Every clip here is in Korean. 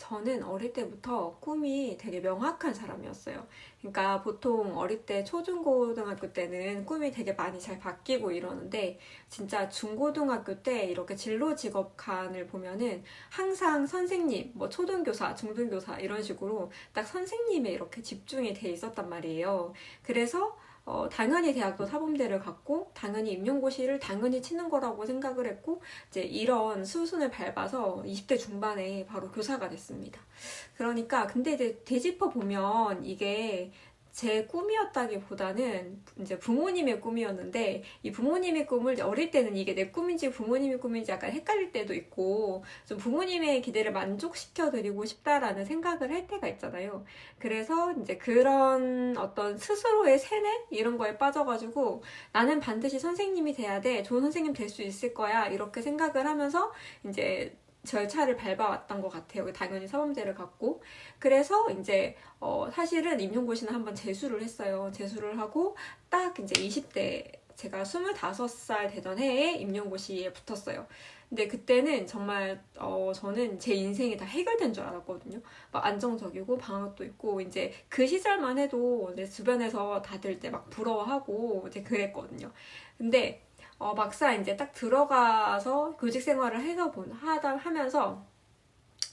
저는 어릴 때부터 꿈이 되게 명확한 사람이었어요. 그러니까 보통 어릴 때 초중고등학교 때는 꿈이 되게 많이 잘 바뀌고 이러는데 진짜 중고등학교 때 이렇게 진로 직업칸을 보면은 항상 선생님, 뭐 초등교사, 중등교사 이런 식으로 딱 선생님에 이렇게 집중이 돼 있었단 말이에요. 그래서 당연히 대학도 사범대를 갔고, 당연히 임용고시를 당연히 치는 거라고 생각을 했고, 이제 이런 수순을 밟아서 20대 중반에 바로 교사가 됐습니다. 그러니까, 근데 이제 되짚어 보면 이게 제 꿈이었다기보다는 이제 부모님의 꿈이었는데, 이 부모님의 꿈을 어릴 때는 이게 내 꿈인지 부모님의 꿈인지 약간 헷갈릴 때도 있고, 좀 부모님의 기대를 만족시켜드리고 싶다라는 생각을 할 때가 있잖아요. 그래서 이제 그런 어떤 스스로의 세뇌? 이런 거에 빠져가지고 나는 반드시 선생님이 돼야 돼. 좋은 선생님 될 수 있을 거야. 이렇게 생각을 하면서 이제 절차를 밟아왔던 것 같아요. 당연히 사범대를 갔고. 그래서 이제, 사실은 임용고시는 한번 재수를 했어요. 재수를 하고, 딱 이제 20대, 제가 25살 되던 해에 임용고시에 붙었어요. 근데 그때는 정말, 저는 제 인생이 다 해결된 줄 알았거든요. 막 안정적이고, 방학도 있고, 이제 그 시절만 해도 내 주변에서 다들 이제 막 부러워하고, 이제 그랬거든요. 근데, 막상 이제 딱 들어가서 교직 생활을 하면서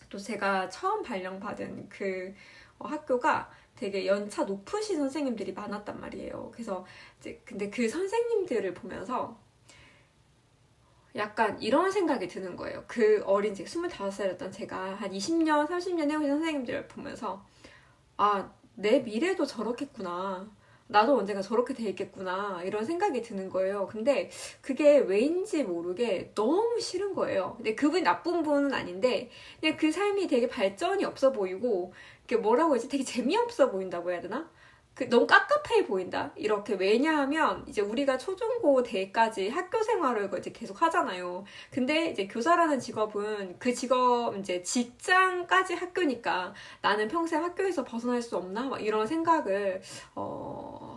또 제가 처음 발령받은 그 학교가 되게 연차 높으신 선생님들이 많았단 말이에요. 그래서 이제 근데 그 선생님들을 보면서 약간 이런 생각이 드는 거예요. 그 어린 25살이었던 제가 한 20년, 30년 해오신 선생님들을 보면서 내 미래도 저렇겠구나. 나도 언젠가 저렇게 돼 있겠구나. 이런 생각이 드는 거예요. 근데 그게 왜인지 모르게 너무 싫은 거예요. 근데 그분이 나쁜 분은 아닌데, 그냥 그 삶이 되게 발전이 없어 보이고, 뭐라고 해야지? 되게 재미없어 보인다고 해야 되나? 너무 깝깝해 보인다. 이렇게 왜냐하면 이제 우리가 초중고 대까지 학교 생활을 이제 계속 하잖아요. 근데 이제 교사라는 직업은 그 직업 이제 직장까지 학교니까 나는 평생 학교에서 벗어날 수 없나? 막 이런 생각을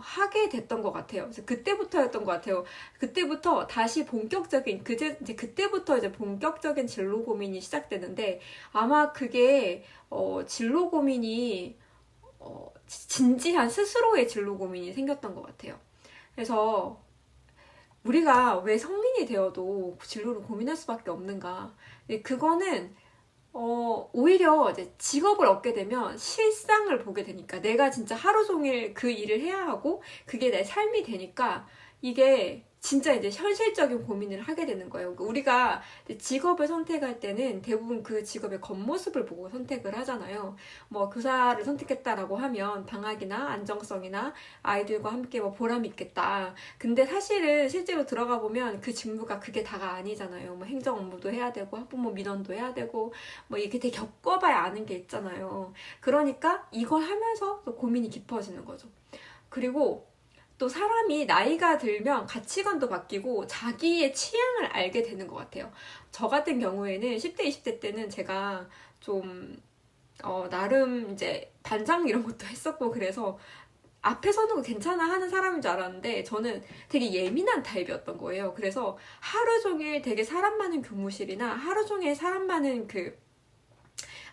하게 됐던 것 같아요. 그래서 그때부터였던 것 같아요. 그때부터 다시 본격적인 그때부터 이제 본격적인 진로 고민이 시작되는데 아마 그게 진로 고민이 진지한 스스로의 진로 고민이 생겼던 것 같아요. 그래서 우리가 왜 성인이 되어도 진로를 고민할 수밖에 없는가? 그거는 오히려 이제 직업을 얻게 되면 실상을 보게 되니까 내가 진짜 하루 종일 그 일을 해야 하고 그게 내 삶이 되니까 이게 진짜 이제 현실적인 고민을 하게 되는 거예요. 우리가 직업을 선택할 때는 대부분 그 직업의 겉모습을 보고 선택을 하잖아요. 뭐 교사를 선택했다라고 하면 방학이나 안정성이나 아이들과 함께 뭐 보람이 있겠다. 근데 사실은 실제로 들어가 보면 그 직무가 그게 다가 아니잖아요. 뭐 행정 업무도 해야 되고 학부모 민원도 해야 되고 뭐 이렇게 되게 겪어봐야 아는 게 있잖아요. 그러니까 이걸 하면서 또 고민이 깊어지는 거죠. 그리고 또 사람이 나이가 들면 가치관도 바뀌고 자기의 취향을 알게 되는 것 같아요. 저 같은 경우에는 10대, 20대 때는 제가 좀 나름 이제 반장 이런 것도 했었고 그래서 앞에 서는 거 괜찮아 하는 사람인 줄 알았는데 저는 되게 예민한 타입이었던 거예요. 그래서 하루 종일 되게 사람 많은 교무실이나 하루 종일 사람 많은 그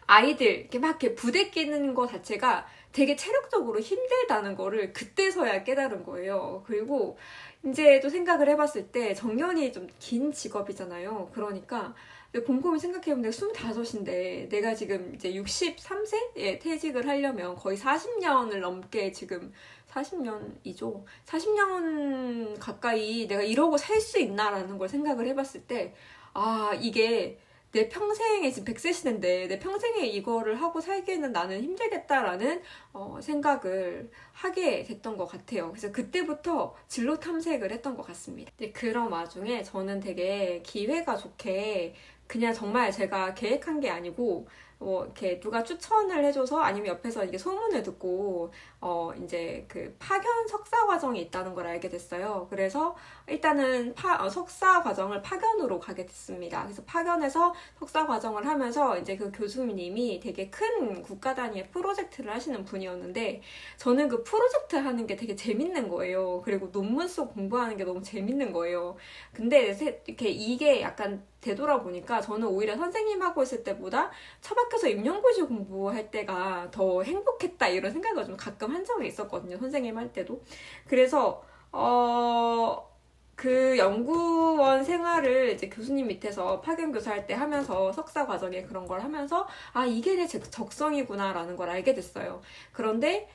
아이들 이렇게 막 이렇게 부대끼는 거 자체가 되게 체력적으로 힘들다는 거를 그때서야 깨달은 거예요. 그리고 이제 또 생각을 해봤을 때 정년이 좀 긴 직업이잖아요. 그러니까 곰곰이 생각해보면 내가 25인데 내가 지금 이제 63세에 퇴직을 하려면 거의 40년을 넘게 지금 40년이죠. 40년 가까이 내가 이러고 살 수 있나라는 걸 생각을 해봤을 때 이게 내 평생에 지금 100세 시대인데 내 평생에 이거를 하고 살기에는 나는 힘들겠다라는 생각을 하게 됐던 것 같아요. 그래서 그때부터 진로 탐색을 했던 것 같습니다. 근데 그런 와중에 저는 되게 기회가 좋게 그냥 정말 제가 계획한 게 아니고 뭐 이렇게 누가 추천을 해줘서 아니면 옆에서 이게 소문을 듣고 이제 그 파견 석사 과정이 있다는 걸 알게 됐어요. 그래서 일단은 석사 과정을 파견으로 가게 됐습니다. 그래서 파견에서 석사 과정을 하면서 이제 그 교수님이 되게 큰 국가 단위의 프로젝트를 하시는 분이었는데 저는 그 프로젝트 하는 게 되게 재밌는 거예요. 그리고 논문 속 공부하는 게 너무 재밌는 거예요. 근데 이렇게 이게 약간 되돌아보니까 저는 오히려 선생님 하고 있을 때보다 처박혀서 임용고시 공부할 때가 더 행복했다 이런 생각을 좀 가끔 한 적이 있었거든요. 선생님 할 때도. 그래서 그 연구원 생활을 이제 교수님 밑에서 파견교사 할 때 하면서 석사 과정에 그런 걸 하면서 아, 이게 내 적성이구나 라는 걸 알게 됐어요. 그런데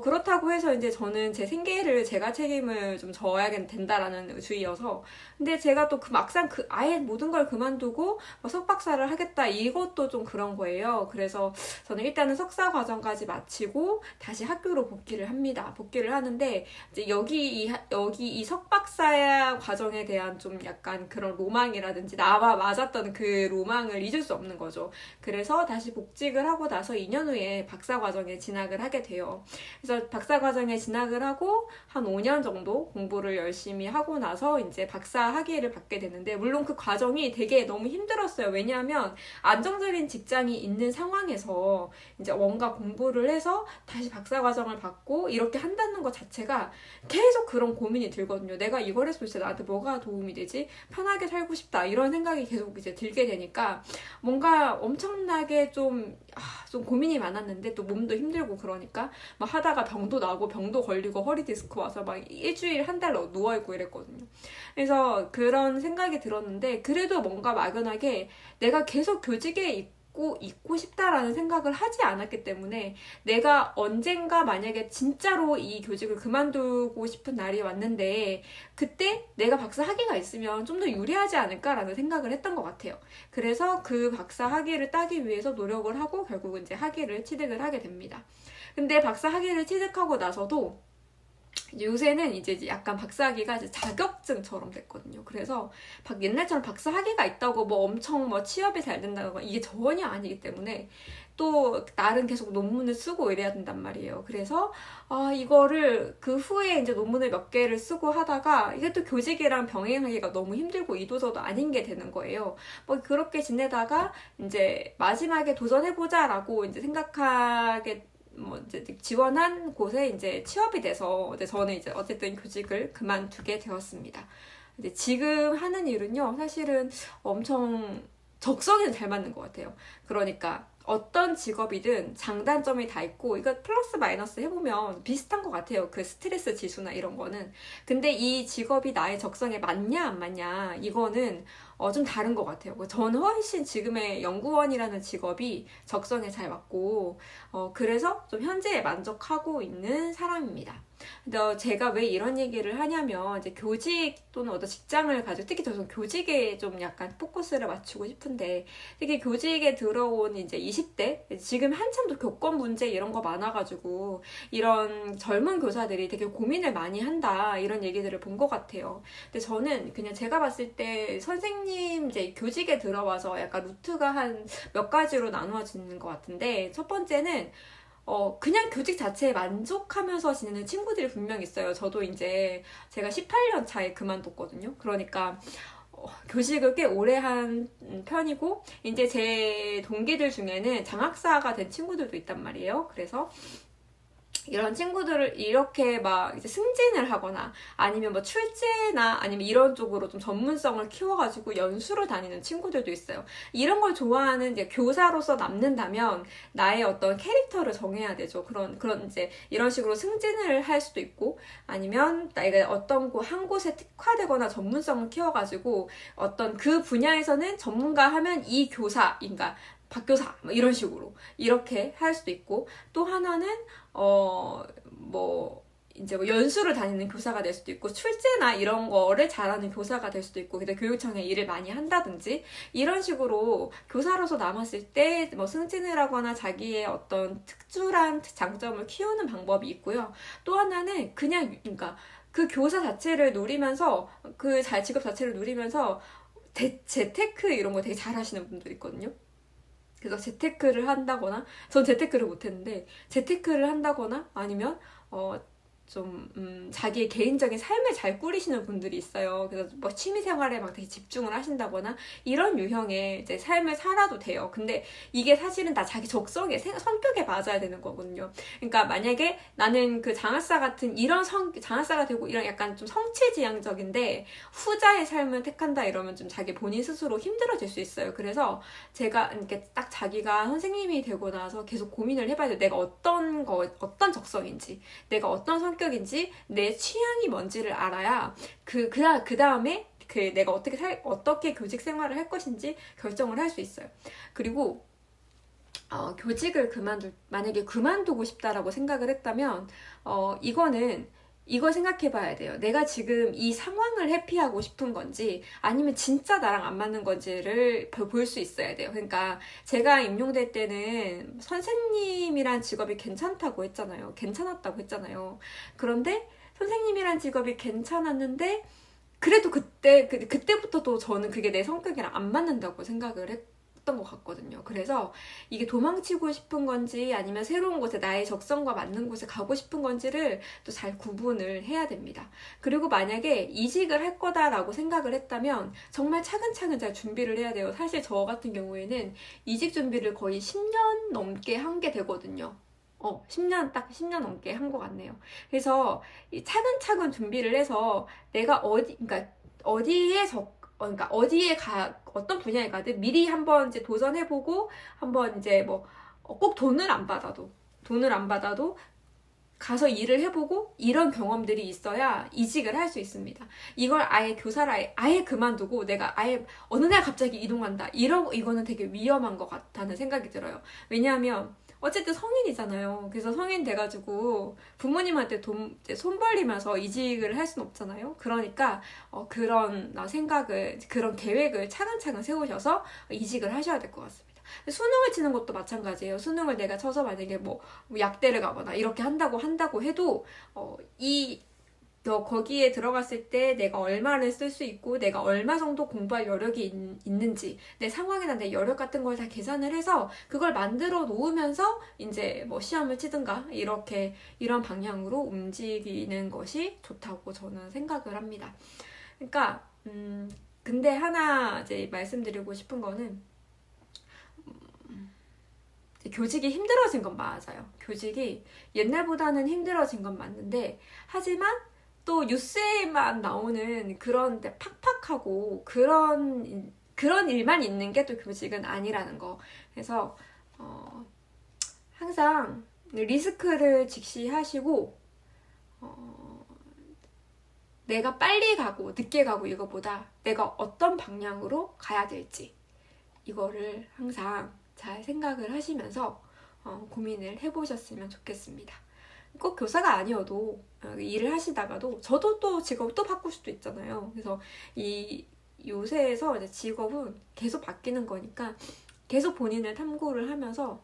그렇다고 해서 이제 저는 제 생계를 제가 책임을 좀 져야 된다라는 주의여서. 근데 제가 또 막상 아예 모든 걸 그만두고 석박사를 하겠다 이것도 좀 그런 거예요. 그래서 저는 일단은 석사 과정까지 마치고 다시 학교로 복귀를 합니다. 복귀를 하는데 이제 여기 이 석박사 과정에 대한 좀 약간 그런 로망이라든지 나와 맞았던 그 로망을 잊을 수 없는 거죠. 그래서 다시 복직을 하고 나서 2년 후에 박사 과정에 진학을 하게 돼요. 그래서 박사 과정에 진학을 하고 한 5년 정도 공부를 열심히 하고 나서 이제 박사 학위를 받게 되는데, 물론 그 과정이 되게 너무 힘들었어요. 왜냐하면 안정적인 직장이 있는 상황에서 이제 뭔가 공부를 해서 다시 박사 과정을 받고 이렇게 한다는 것 자체가 계속 그런 고민이 들거든요. 내가 이걸 했을 때 나한테 뭐가 도움이 되지? 편하게 살고 싶다 이런 생각이 계속 이제 들게 되니까 뭔가 엄청나게 좀 고민이 많았는데, 또 몸도 힘들고 그러니까 막 하다가 병도 나고 병도 걸리고 허리 디스크 와서 막 일주일 한 달 누워있고 이랬거든요. 그래서 그런 생각이 들었는데, 그래도 뭔가 막연하게 내가 계속 교직에 있고 싶다라는 생각을 하지 않았기 때문에 내가 언젠가 만약에 진짜로 이 교직을 그만두고 싶은 날이 왔는데 그때 내가 박사 학위가 있으면 좀 더 유리하지 않을까라는 생각을 했던 것 같아요. 그래서 그 박사 학위를 따기 위해서 노력을 하고 결국은 이제 학위를 취득을 하게 됩니다. 근데 박사 학위를 취득하고 나서도 요새는 이제 약간 박사 학위가 이제 자격증처럼 됐거든요. 그래서 옛날처럼 박사 학위가 있다고 뭐 엄청 뭐 취업이 잘 된다거나 이게 전혀 아니기 때문에 또 나름 계속 논문을 쓰고 이래야 된단 말이에요. 그래서 이거를 그 후에 이제 논문을 몇 개를 쓰고 하다가 이게 또 교직이랑 병행하기가 너무 힘들고 이도저도 아닌 게 되는 거예요. 뭐 그렇게 지내다가 이제 마지막에 도전해보자라고 이제 생각하게 이제 지원한 곳에 이제 취업이 돼서 저는 이제 어쨌든 교직을 그만두게 되었습니다. 근데 지금 하는 일은요, 사실은 엄청 적성에는 잘 맞는 것 같아요. 그러니까 어떤 직업이든 장단점이 다 있고, 이거 플러스 마이너스 해보면 비슷한 것 같아요. 그 스트레스 지수나 이런 거는. 근데 이 직업이 나의 적성에 맞냐 안 맞냐 이거는 좀 다른 것 같아요. 저는 훨씬 지금의 연구원이라는 직업이 적성에 잘 맞고 그래서 좀 현재에 만족하고 있는 사람입니다. 근데 제가 왜 이런 얘기를 하냐면 이제 교직 또는 어떤 직장을 가지고, 특히 저는 교직에 좀 약간 포커스를 맞추고 싶은데, 특히 교직에 들어온 이제 20대 지금 한참 더 교권 문제 이런 거 많아가지고 이런 젊은 교사들이 되게 고민을 많이 한다 이런 얘기들을 본 것 같아요. 근데 저는 그냥 제가 봤을 때 선생님 이제 교직에 들어와서 약간 루트가 한 몇 가지로 나누어지는 것 같은데, 첫 번째는 그냥 교직 자체에 만족하면서 지내는 친구들이 분명 있어요. 저도 이제 제가 18년 차에 그만뒀거든요. 그러니까 교직을 꽤 오래 한 편이고, 이제 제 동기들 중에는 장학사가 된 친구들도 있단 말이에요. 그래서 이런 친구들을 이렇게 막 이제 승진을 하거나 아니면 뭐 출제나 아니면 이런 쪽으로 좀 전문성을 키워가지고 연수를 다니는 친구들도 있어요. 이런 걸 좋아하는 이제 교사로서 남는다면 나의 어떤 캐릭터를 정해야 되죠. 그런 이제 이런 식으로 승진을 할 수도 있고, 아니면 내가 어떤 한 곳에 특화되거나 전문성을 키워가지고 어떤 그 분야에서는 전문가 하면 이 교사인가 박교사 이런 식으로 이렇게 할 수도 있고, 또 하나는 이제 연수를 다니는 교사가 될 수도 있고, 출제나 이런 거를 잘하는 교사가 될 수도 있고, 근데 교육청에 일을 많이 한다든지 이런 식으로 교사로서 남았을 때 뭐 승진을 하거나 자기의 어떤 특출한 장점을 키우는 방법이 있고요. 또 하나는 그러니까 그 교사 자체를 누리면서 그 직업 자체를 누리면서 재테크 이런 거 되게 잘하시는 분도 있거든요. 그래서 재테크를 한다거나, 전 재테크를 못했는데 재테크를 한다거나 아니면 자기의 개인적인 삶을 잘 꾸리시는 분들이 있어요. 그래서 뭐 취미생활에 막 되게 집중을 하신다거나 이런 유형의 이제 삶을 살아도 돼요. 근데 이게 사실은 다 자기 적성에, 성격에 맞아야 되는 거거든요. 그러니까 만약에 나는 그 장하사 같은 이런 장하사가 되고 이런 약간 좀 성취지향적인데 후자의 삶을 택한다 이러면 좀 자기 본인 스스로 힘들어질 수 있어요. 그래서 제가 이렇게 딱 자기가 선생님이 되고 나서 계속 고민을 해봐야 돼요. 내가 어떤 적성인지, 내가 어떤 성격인지, 내 취향이 뭔지를 알아야 그 다음에 내가 어떻게 교직 생활을 할 것인지 결정을 할 수 있어요. 그리고 교직을 만약에 그만두고 싶다라고 생각을 했다면 이거 생각해 봐야 돼요. 내가 지금 이 상황을 회피하고 싶은 건지 아니면 진짜 나랑 안 맞는 건지를 볼 수 있어야 돼요. 그러니까 제가 임용될 때는 선생님이란 직업이 괜찮다고 했잖아요. 괜찮았다고 했잖아요. 그런데 선생님이란 직업이 괜찮았는데 그래도 그때부터도 저는 그게 내 성격이랑 안 맞는다고 생각을 했던 것 같거든요. 그래서 이게 도망치고 싶은 건지 아니면 새로운 곳에 나의 적성과 맞는 곳에 가고 싶은 건지를 또 잘 구분을 해야 됩니다. 그리고 만약에 이직을 할 거다라고 생각을 했다면 정말 차근차근 잘 준비를 해야 돼요. 사실 저 같은 경우에는 이직 준비를 거의 10년 넘게 한 게 되거든요. 10년 넘게 한 것 같네요. 그래서 이 차근차근 준비를 해서 내가 어떤 분야에 가든 미리 한번 이제 도전해보고 한번 이제 뭐 꼭 돈을 안 받아도 가서 일을 해보고 이런 경험들이 있어야 이직을 할 수 있습니다. 이걸 아예 교사를 아예 그만두고 내가 아예 어느 날 갑자기 이동한다. 이거는 되게 위험한 것 같다는 생각이 들어요. 왜냐하면 어쨌든 성인이잖아요. 그래서 성인 돼가지고 부모님한테 손 벌리면서 이직을 할 순 없잖아요. 그러니까 그런 계획을 차근차근 세우셔서 이직을 하셔야 될 것 같습니다. 수능을 치는 것도 마찬가지예요. 수능을 내가 쳐서 만약에 뭐 약대를 가거나 이렇게 한다고 해도 거기에 들어갔을 때 내가 얼마를 쓸 수 있고 내가 얼마 정도 공부할 여력이 있는지 내 상황이나 내 여력 같은 걸 다 계산을 해서 그걸 만들어 놓으면서 이제 뭐 시험을 치든가 이런 방향으로 움직이는 것이 좋다고 저는 생각을 합니다. 그러니까 근데 하나 이제 말씀드리고 싶은 거는 교직이 힘들어진 건 맞아요. 교직이 옛날보다는 힘들어진 건 맞는데 하지만 또 뉴스에만 나오는 그런 팍팍하고 그런 일만 있는 게 또 교직은 아니라는 거. 그래서 항상 리스크를 직시하시고 내가 빨리 가고 늦게 가고 이거보다 내가 어떤 방향으로 가야 될지 이거를 항상 잘 생각을 하시면서 고민을 해보셨으면 좋겠습니다. 꼭 교사가 아니어도 일을 하시다가도 저도 또 직업을 또 바꿀 수도 있잖아요. 그래서 이 요새에서 이제 직업은 계속 바뀌는 거니까 계속 본인을 탐구를 하면서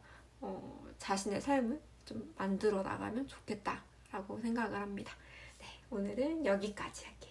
자신의 삶을 좀 만들어 나가면 좋겠다라고 생각을 합니다. 네, 오늘은 여기까지 할게요.